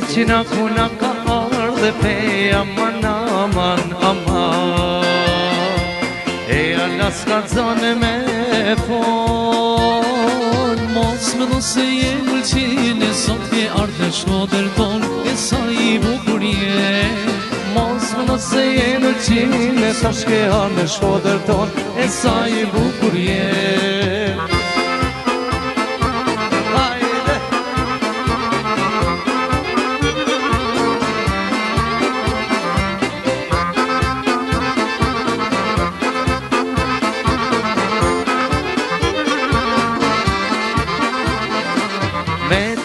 qina kuna ka ardhe pe aman aman aman E alas ka zane me fon Mos me do se je mëlqin e sot ke ardhe shkoder ton e sa i bukur je Mos me do se je mëlqin e sa shke ardhe shkoder ton e sa i bukur je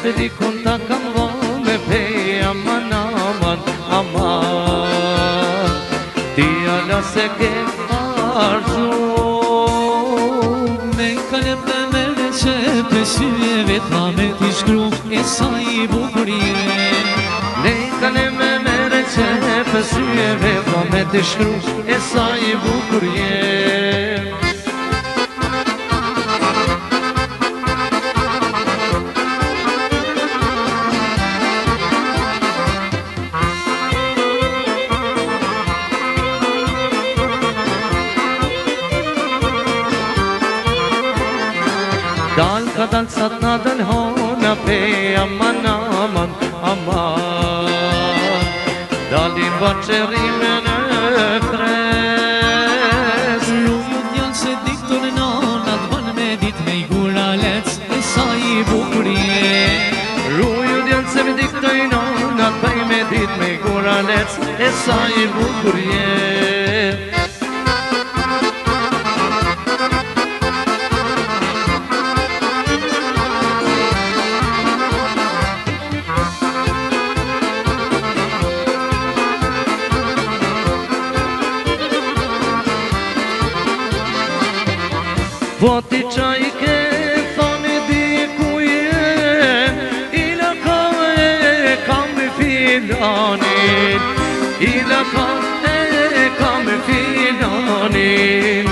Të dikun ta kam vone pej aman aman aman Ti ala se ke arzu Me kalem dhe mere që pësyeve tha me t'i shkru e sa i bukur je Ne kalem dhe mere që pësyeve tha me t'i shkru e sa i bukur je Dal ka dal sat na dal hona pe aman aman aman Dalin baqerime në kres Ruju djallë se dikton e nanat ban me dit me i gura lec e sa i bukur je Ruju djallë se me diktoj nanat ban me dit me i gura lec e sa i bukur je Po ti qaj ke thoni di ku je Ila kam e kam me filanin Ila kam e kam me filanin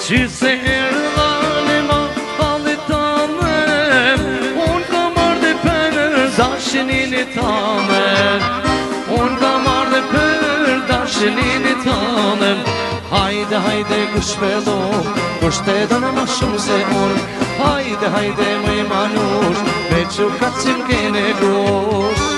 Qyse erdhane ma falit tanem Unë kam ardhe për dashinin e tanem Unë kam ardhe për dashinin e tanem Hajde, hajde, kushpelo, kushtedo në ma shumë se unë Hajde, hajde, më i manush, me që kacim kene gosh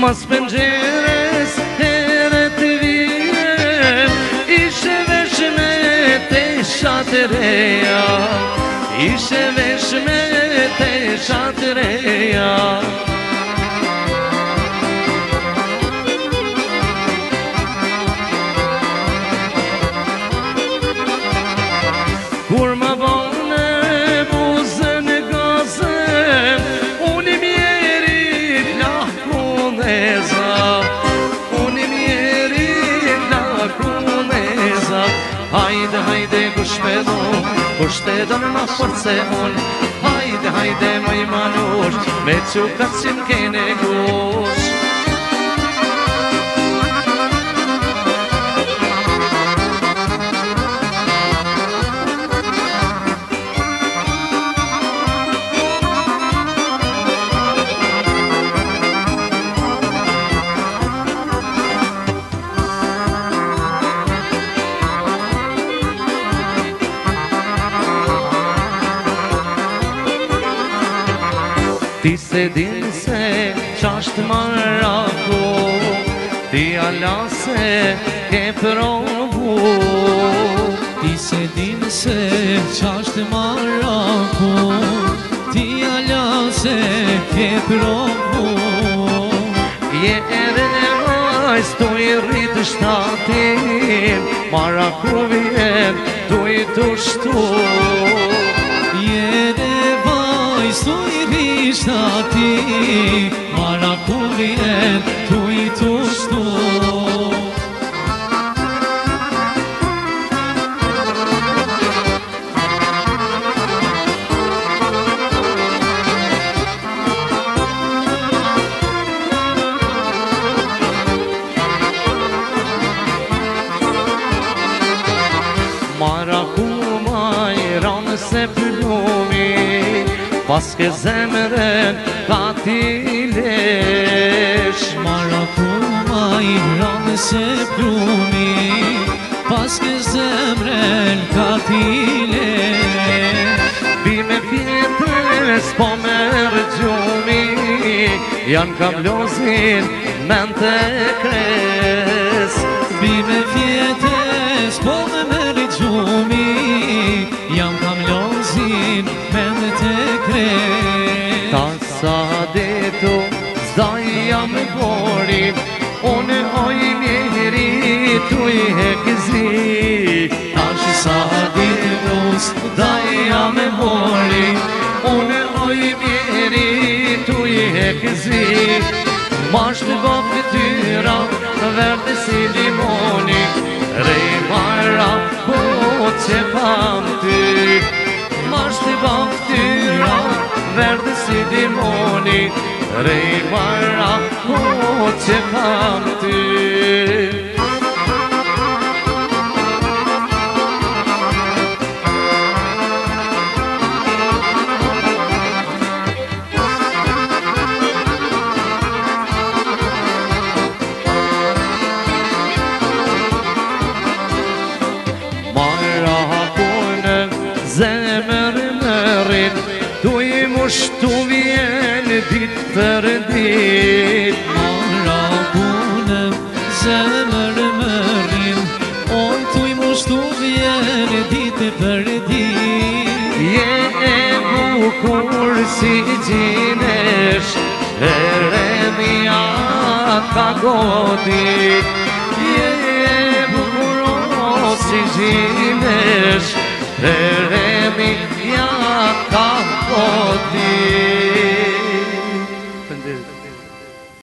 Mas pëngjeres herë të vijen Ishe vesh me te shatëreja Ishe vesh me te shatëreja Kur ma bane buzën e gazën Unë i mjerit lakuneza Unë i mjerit lakuneza Hajde, hajde, kushpedo, kushtedo në ma force unë Hajde, hajde, më i manush, me që kacim kene gosh Ti se din se qasht marako Ti ala se ke provu Ti se din se qasht marako Ti ala se ke provu Je ere në vajz tu i rritë shtatin Maraku vjen tu i të shtu Je s'tu I vishta ti Marakurien tu I tu shtu Marakuma I ranë se pëllumi Paske zemrën ka ti lesh Marakuma I ranë se plumi Paske zemrën ka ti lesh Bime pjetës po me rëgjumi Janë kam lozin men të kres Bime fjetës po me rëgjumi Jam kam lozin men të kres Ta sa detu zdaj jam bori Unë oj mjeri tu I hekzi Tash sa ditu zdaj jam bori Unë oj mjeri tu I hekzi Masht ba këtyra verde si limoni Rej mara po që pam ty Masht ba këtyra verde si limoni Rej mara po që pam ty Zemër më rrit Tu I mushtu vjen dit për dit Marakunëm zemër më rrit On tu I mushtu vjen dit për dit Je e bukur si gjinesh Eremia ka godit Je e bukur si gjinesh